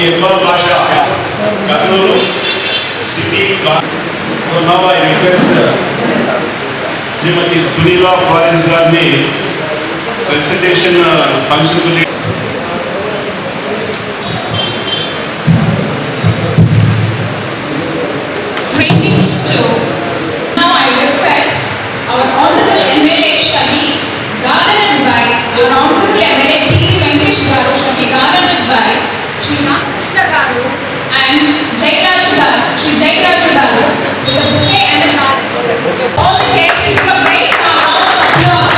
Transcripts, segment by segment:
Iqbal Pasha, Kadrulu City. So now I request Srimati Sunila Faris Garni presentation function. Greetings to. Now I request our Honorable MLA Shahi, garnered by our Honorable MLA T.G. Venkatesh Garu, shall be garnered by Sri Ramakrishna Garu and Jairaj Garu, Sri Jairaj Garu, with a bouquet and a card. All the guests give a great round of applause.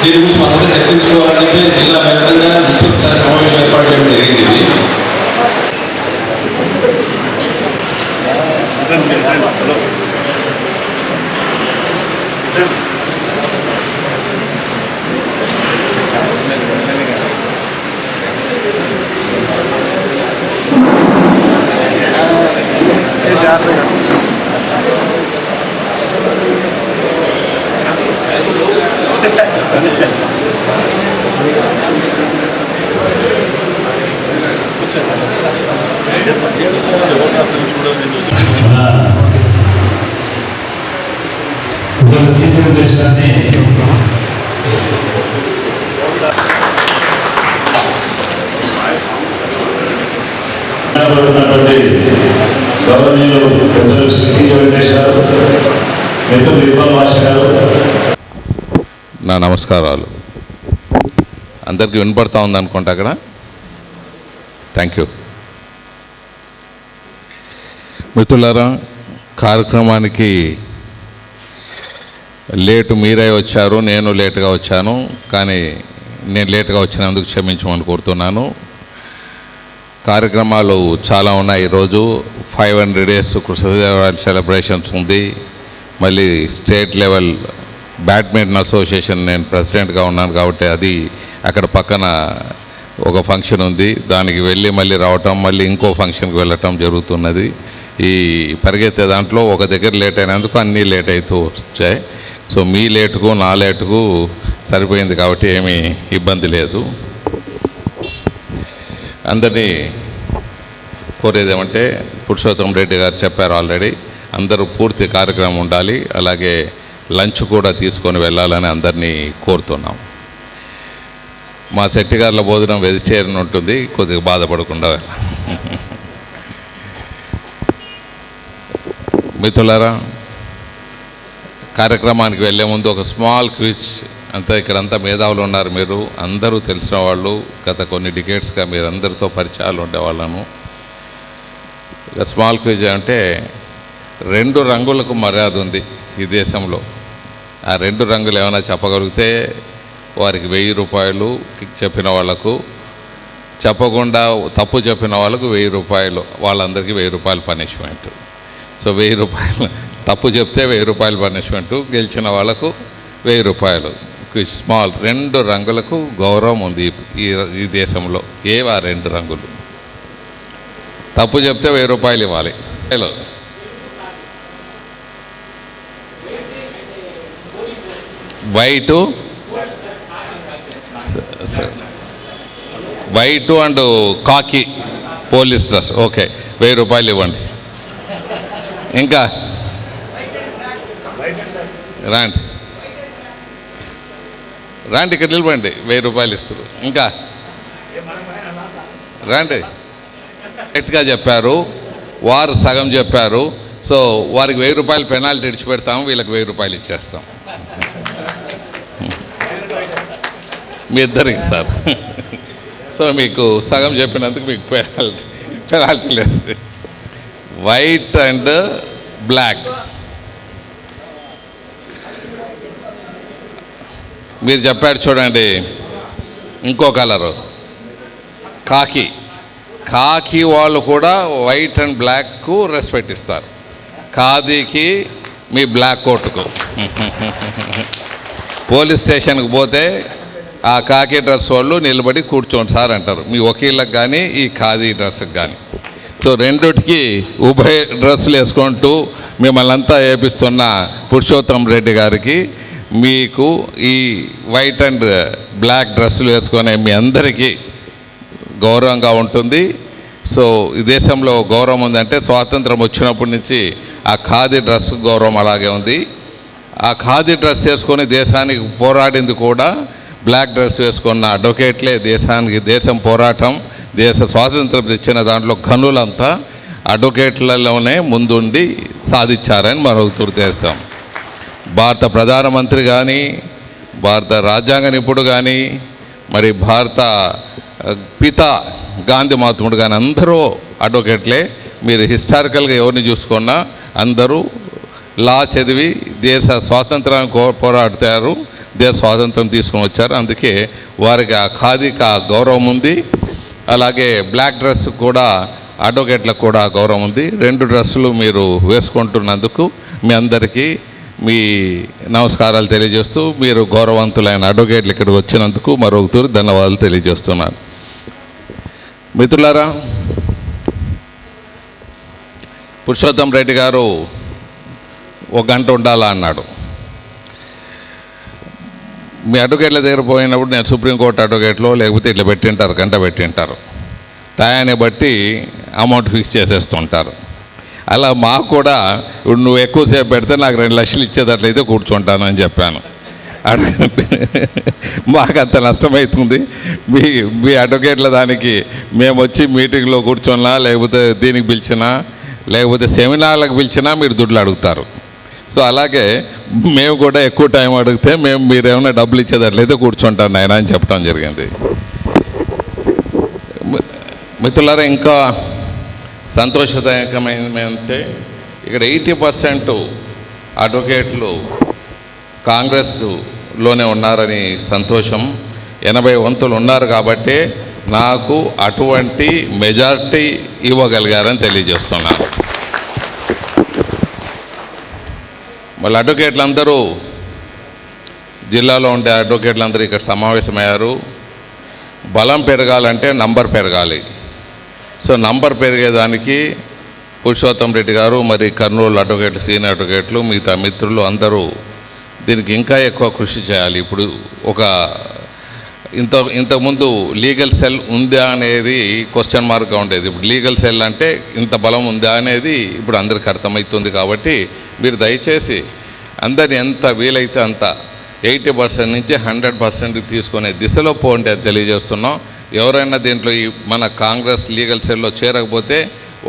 దీని గురించి మనం చర్చించుకోవాలని చెప్పి జిల్లా వ్యాప్తంగా విస్తృత స్థాయి సమావేశం ఏర్పాటు చేయడం జరిగింది. దేశాన్ని గౌరవనీయులు పెద్దలు శ్రీ టీ.జీ. వెంకటేష్ గారు, మిత్రులు ఇక్బాల్ పాషా గారు. నా నమస్కారాలు. అందరికీ వినపడతా ఉంది అనుకుంటా అక్కడ. Thank you. మిత్రులారా, కార్యక్రమానికి లేటు మీరే వచ్చారు, నేను లేటుగా వచ్చాను. కానీ నేను లేటుగా వచ్చినందుకు క్షమించమని కోరుతున్నాను. కార్యక్రమాలు చాలా ఉన్నాయి. ఈరోజు 500 days కృష్ణదేవరాయల సెలబ్రేషన్స్ ఉంది. మళ్ళీ స్టేట్ లెవెల్ బ్యాడ్మింటన్ అసోసియేషన్ నేను ప్రెసిడెంట్గా ఉన్నాను కాబట్టి అది అక్కడ పక్కన ఒక ఫంక్షన్ ఉంది. దానికి వెళ్ళి మళ్ళీ రావటం, మళ్ళీ ఇంకో ఫంక్షన్కి వెళ్ళటం జరుగుతున్నది. ఈ పరిగెత్తే దాంట్లో ఒక దగ్గర లేట్ అయినందుకు అన్నీ లేట్ అవుతూ వచ్చాయి. సో మీ లేటుకు నా లేటుకు సరిపోయింది కాబట్టి ఏమీ ఇబ్బంది లేదు. అందరినీ కోరేది ఏమంటే, పురుషోత్తం రెడ్డి గారు చెప్పారు ఆల్రెడీ, అందరూ పూర్తి కార్యక్రమం ఉండాలి. అలాగే లంచ్ కూడా తీసుకొని వెళ్ళాలని అందరినీ కోరుతున్నాం. మా శెట్టి గారుల భోజనం వెజిటేరియన్ ఉంటుంది, కొద్దిగా బాధపడకుండా మిత్రులారా, కార్యక్రమానికి వెళ్ళే ముందు ఒక స్మాల్ క్విజ్. అంతా ఇక్కడంతా మేధావులు ఉన్నారు, మీరు అందరూ తెలిసిన వాళ్ళు, గత కొన్ని డికేట్స్గా మీరు అందరితో పరిచయాలు ఉండేవాళ్ళను. ఇక స్మాల్ క్విజ్ అంటే 2 రంగులకు మర్యాద ఉంది ఈ దేశంలో. ఆ 2 రంగులు ఏమైనా చెప్పగలిగితే వారికి 1000 రూపాయలు, చెప్పిన వాళ్లకు చెప్పకుండా తప్పు చెప్పిన వాళ్ళకు 1000 రూపాయలు, వాళ్ళందరికీ 1000 రూపాయలు పనిష్మెంట్. సో 1000 రూపాయలు, తప్పు చెప్తే 1000 రూపాయలు పనిష్మెంటు, గెలిచిన వాళ్ళకు 1000 రూపాయలు. స్మాల్ 2 రంగులకు గౌరవం ఉంది ఈ దేశంలో. ఏవా 2 రంగులు? తప్పు చెప్తే 1000 రూపాయలు ఇవ్వాలి. హలో, వైట్ అండ్ కాకి పోలీస్ డ్రెస్. ఓకే, రూపాయలు ఇవ్వండి. ఇంకా రాండి రాండి, ఇక్కడ నిలబండి, 1000 రూపాయలు ఇస్తారు. ఇంకా రాండి. కరెక్ట్గా చెప్పారు, వారు సగం చెప్పారు. సో వారికి 1000 రూపాయలు పెనాల్టీ ఇడిచిపెడతాము, వీళ్ళకి 1000 రూపాయలు ఇచ్చేస్తాం. మీ ఇద్దరికి సార్. సో మీకు సగం చెప్పినందుకు మీకు పెనాల్టీ లేదు. White and black. మీరు చెప్పారు చూడండి, ఇంకో కలరు కాకి వాళ్ళు కూడా వైట్ అండ్ బ్లాక్కు రెస్పెక్ట్ ఇస్తారు. ఖాదీకి మీ బ్లాక్ కోట్కు. పోలీస్ స్టేషన్కి పోతే ఆ కాకి డ్రెస్ వాళ్ళు నిలబడి కూర్చోండి సార్ అంటారు, మీ వకీళ్ళకి కానీ ఈ ఖాదీ డ్రెస్కి కానీ. సో రెండిటికి ఉభయ డ్రెస్సులు వేసుకుంటూ మిమ్మల్ని అంతా వేపిస్తున్న పురుషోత్తం రెడ్డి గారికి, మీకు ఈ వైట్ అండ్ బ్లాక్ డ్రెస్సులు వేసుకునే మీ అందరికీ గౌరవంగా ఉంటుంది. సో ఈ దేశంలో గౌరవం ఉందంటే స్వాతంత్రం వచ్చినప్పటి నుంచి ఆ ఖాదీ డ్రెస్ గౌరవం అలాగే ఉంది. ఆ ఖాదీ డ్రెస్ వేసుకొని దేశానికి పోరాడింది కూడా బ్లాక్ డ్రెస్ వేసుకున్న అడ్వకేట్లే. దేశం పోరాటం, దేశ స్వాతంత్రం తెచ్చిన దాంట్లో గనులంతా అడ్వకేట్లలోనే ముందుండి సాధించారని మరొక దేశం. భారత ప్రధానమంత్రి కానీ, భారత రాజ్యాంగ నిపుణుడు కానీ, మరి భారత పిత గాంధీ మహాత్ముడు కానీ అందరూ అడ్వకేట్లే. మీరు హిస్టారికల్గా ఎవరిని చూసుకున్నా అందరూ లా చదివి దేశ స్వాతంత్రానికి పోరాడతారు, దేశ స్వాతంత్రం తీసుకొని వచ్చారు. అందుకే వారికి ఆ ఖాదీకి ఆ గౌరవం ఉంది. అలాగే బ్లాక్ డ్రెస్ కూడా అడ్వకేట్లకు కూడా గౌరవం ఉంది. 2 డ్రెస్సులు మీరు వేసుకుంటున్నందుకు మీ అందరికీ మీ నమస్కారాలు తెలియజేస్తూ, మీరు గౌరవవంతులైన అడ్వకేట్లు ఇక్కడికి వచ్చినందుకు మరొకతూరు ధన్యవాదాలు తెలియజేస్తున్నాను. మిత్రులారా, పురుషోత్తం రెడ్డి గారు 1 గంట ఉండాలా అన్నాడు. మీ అడ్వకేట్ల దగ్గర పోయినప్పుడు నేను సుప్రీంకోర్టు అడ్వకేట్లో లేకపోతే ఇట్లా పెట్టింటారు, గంట పెట్టింటారు, టయాన్ని బట్టి అమౌంట్ ఫిక్స్ చేసేస్తుంటారు. అలా మాకు కూడా ఇప్పుడు నువ్వు ఎక్కువసేపు పెడితే నాకు 2 లక్షలు ఇచ్చేటట్లయితే కూర్చుంటానని చెప్పాను. మాకు అంత నష్టమవుతుంది, మీ అడ్వకేట్ల దానికి మేము వచ్చి మీటింగ్లో కూర్చోన్నా, లేకపోతే దీనికి పిలిచినా, లేకపోతే సెమినార్లకు పిలిచినా మీరు దుడ్లు అడుగుతారు. సో అలాగే మేము కూడా ఎక్కువ టైం అడిగితే మీరు ఏమైనా డబ్బులు ఇచ్చేటట్లయితే కూర్చుంటాను నాయన అని చెప్పడం జరిగింది. మిత్రులారా, ఇంకా సంతోషదాయకమైనది ఇక్కడ 80% అడ్వకేట్లు కాంగ్రెస్లోనే ఉన్నారని సంతోషం. 80 వంతులు ఉన్నారు కాబట్టి నాకు అటువంటి మెజారిటీ ఇవ్వగలిగారని తెలియజేస్తున్నాను. మళ్ళీ అడ్వకేట్లందరూ, జిల్లాలో ఉండే అడ్వకేట్లందరూ ఇక్కడ సమావేశమయ్యారు. బలం పెరగాలంటే నంబర్ పెరగాలి. సో నంబర్ పెరిగేదానికి పురుషోత్తం రెడ్డి గారు, మరి కర్నూలు అడ్వకేట్లు, సీనియర్ అడ్వకేట్లు, మిగతా మిత్రులు అందరూ దీనికి ఇంకా ఎక్కువ కృషి చేయాలి. ఇప్పుడు ఇంతకుముందు లీగల్ సెల్ ఉందా అనేది క్వశ్చన్ మార్క్గా ఉండేది. ఇప్పుడు లీగల్ సెల్ అంటే ఇంత బలం ఉందా అనేది ఇప్పుడు అందరికీ అర్థమవుతుంది. కాబట్టి మీరు దయచేసి అందరిని ఎంత వీలైతే అంత 80% నుంచి 100% తీసుకునే దిశలో పోండి అని తెలియజేస్తున్నాం. ఎవరైనా దీంట్లో మన కాంగ్రెస్ లీగల్ సెల్లో చేరకపోతే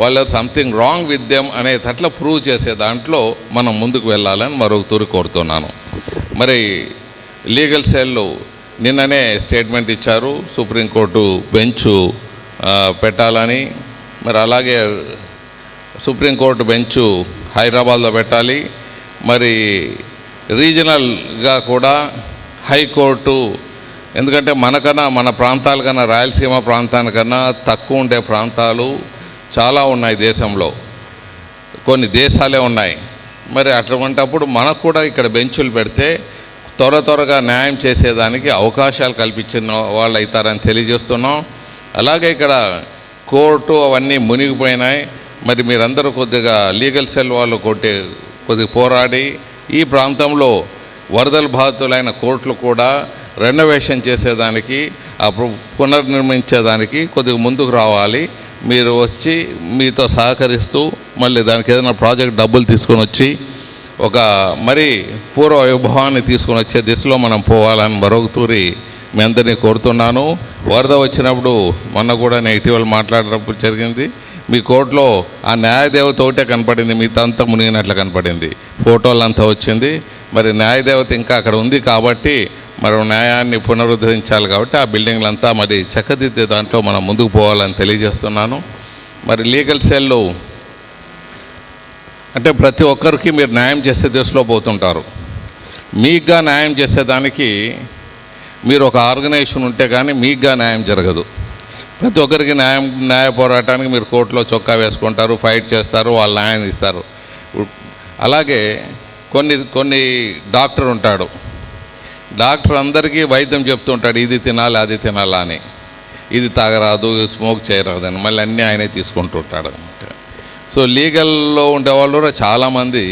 వాళ్ళు సంథింగ్ రాంగ్ విత్ దెమ్ అనేటట్లా ప్రూవ్ చేసే దాంట్లో మనం ముందుకు వెళ్ళాలని మరొక తూరి కోరుతున్నాను. మరి లీగల్ సెల్ నిన్ననే స్టేట్మెంట్ ఇచ్చారు, సుప్రీంకోర్టు బెంచ్ పెట్టాలని. మరి అలాగే సుప్రీంకోర్టు బెంచ్ హైదరాబాద్లో పెట్టాలి. మరి రీజనల్గా కూడా హైకోర్టు, ఎందుకంటే మనకన్నా, మన ప్రాంతాల కన్నా, రాయలసీమ ప్రాంతానికన్నా తక్కువ ఉండే ప్రాంతాలు చాలా ఉన్నాయి దేశంలో, కొన్ని దేశాలే ఉన్నాయి. మరి అటువంటప్పుడు మనకు కూడా ఇక్కడ బెంచులు పెడితే త్వరగా న్యాయం చేసేదానికి అవకాశాలు కల్పించిన వాళ్ళు అవుతారని తెలియజేస్తున్నాం. అలాగే ఇక్కడ కోర్టు అవన్నీ మునిగిపోయినాయి. మరి మీరందరూ కొద్దిగా లీగల్ సెల్ వాళ్ళు కొద్దిగా పోరాడి ఈ ప్రాంతంలో వరదల బాధితులైన కోర్టులు కూడా రెనోవేషన్ చేసేదానికి, పునర్నిర్మించేదానికి కొద్దిగా ముందుకు రావాలి. మీరు వచ్చి మీతో సహకరిస్తూ మళ్ళీ దానికి ఏదైనా ప్రాజెక్ట్ డబ్బులు తీసుకొని వచ్చి ఒక మరి పూర్వ వైభవాన్ని తీసుకొని వచ్చే దిశలో మనం పోవాలని మరొక తూరి మీ అందరినీ కోరుతున్నాను. వరద వచ్చినప్పుడు మొన్న కూడా నేను ఇటీవల మాట్లాడినప్పుడు జరిగింది, మీ కోర్టులో ఆ న్యాయదేవత ఒకటే కనపడింది, మిగతా అంతా మునిగినట్లు కనపడింది, ఫోటోలంతా వచ్చింది. మరి న్యాయదేవత ఇంకా అక్కడ ఉంది కాబట్టి మరి న్యాయాన్ని పునరుద్ధరించాలి కాబట్టి ఆ బిల్డింగ్లంతా మరి చక్కదిద్దే దాంట్లో మనం ముందుకు పోవాలని తెలియజేస్తున్నాను. మరి లీగల్ సెల్లు అంటే ప్రతి ఒక్కరికి మీరు న్యాయం చేసే దిశలో పోతుంటారు. మీకుగా న్యాయం చేసేదానికి మీరు ఒక ఆర్గనైజేషన్ ఉంటే కానీ మీకుగా న్యాయం జరగదు. ప్రతి ఒక్కరికి న్యాయ పోరాటానికి మీరు కోర్టులో చొక్కా వేసుకుంటారు, ఫైట్ చేస్తారు, వాళ్ళు న్యాయం ఇస్తారు. అలాగే కొన్ని డాక్టర్ ఉంటాడు, డాక్టర్ అందరికీ వైద్యం చెప్తూ ఉంటాడు, ఇది తినాలి అది తినాలా అని, ఇది తాగరాదు స్మోక్ చేయరాదని, మళ్ళీ అన్నీ ఆయనే తీసుకుంటూ ఉంటాడు. సో లీగల్లో ఉండేవాళ్ళు కూడా చాలామంది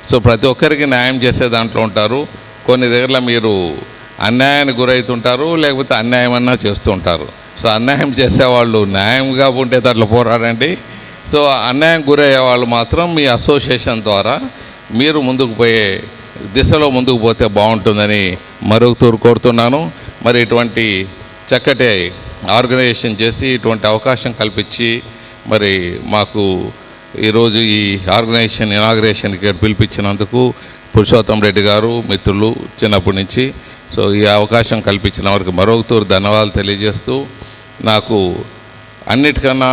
సో ప్రతి ఒక్కరికి న్యాయం చేసే దాంట్లో ఉంటారు. కొన్ని దగ్గర మీరు అన్యాయానికి గురవుతుంటారు, లేకపోతే అన్యాయం అన్నా చేస్తూ ఉంటారు. సో అన్యాయం చేసేవాళ్ళు న్యాయంగా ఉంటే దాంట్లో పోరాడండి. సో అన్యాయం గురయ్యే వాళ్ళు మాత్రం మీ అసోసియేషన్ ద్వారా మీరు ముందుకు పోయే దిశలో ముందుకు పోతే బాగుంటుందని మరొక తూరు కోరుతున్నాను. మరి ఇటువంటి చక్కటి ఆర్గనైజేషన్ చేసి ఇటువంటి అవకాశం కల్పించి మరి మాకు ఈరోజు ఈ ఆర్గనైజేషన్ ఇనాగ్రేషన్కి పిలిపించినందుకు పురుషోత్తం రెడ్డి గారు మిత్రులు చిన్నప్పటి నుంచి సో ఈ అవకాశం కల్పించిన వారికి మరొక తూరు ధన్యవాదాలు తెలియజేస్తూ, నాకు అన్నిటికన్నా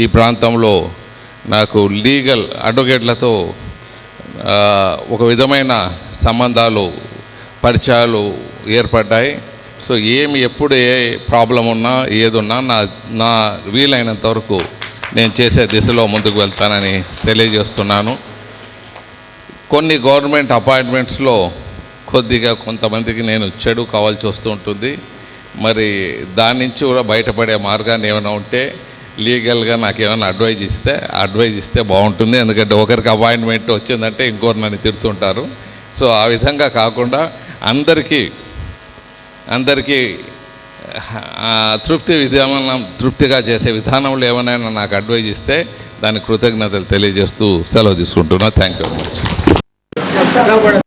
ఈ ప్రాంతంలో నాకు లీగల్ అడ్వకేట్లతో ఒక విధమైన సంబంధాలు పరిచయాలు ఏర్పడ్డాయి. సో ఎప్పుడు ఏ ప్రాబ్లం ఉన్నా ఏదున్నా నా వీలైనంత వరకు నేను చేసే దిశలో ముందుకు వెళ్తానని తెలియజేస్తున్నాను. కొన్ని గవర్నమెంట్ అపాయింట్మెంట్స్లో కొద్దిగా కొంతమందికి నేను చెడు కావాల్సి వస్తూ ఉంటుంది. మరి దాని నుంచి కూడా బయటపడే మార్గాన్ని ఏమైనా ఉంటే లీగల్గా నాకు ఏమైనా అడ్వైజ్ ఇస్తే బాగుంటుంది. ఎందుకంటే ఒకరికి అపాయింట్మెంట్ వచ్చిందంటే ఇంకోరు నన్ను తిడుతుంటారు. సో ఆ విధంగా కాకుండా అందరికీ తృప్తిగా చేసే విధానంలో ఏమైనా నాకు అడ్వైజ్ ఇస్తే దానికి కృతజ్ఞతలు తెలియజేస్తూ సెలవు తీసుకుంటున్నా. Thank you very much.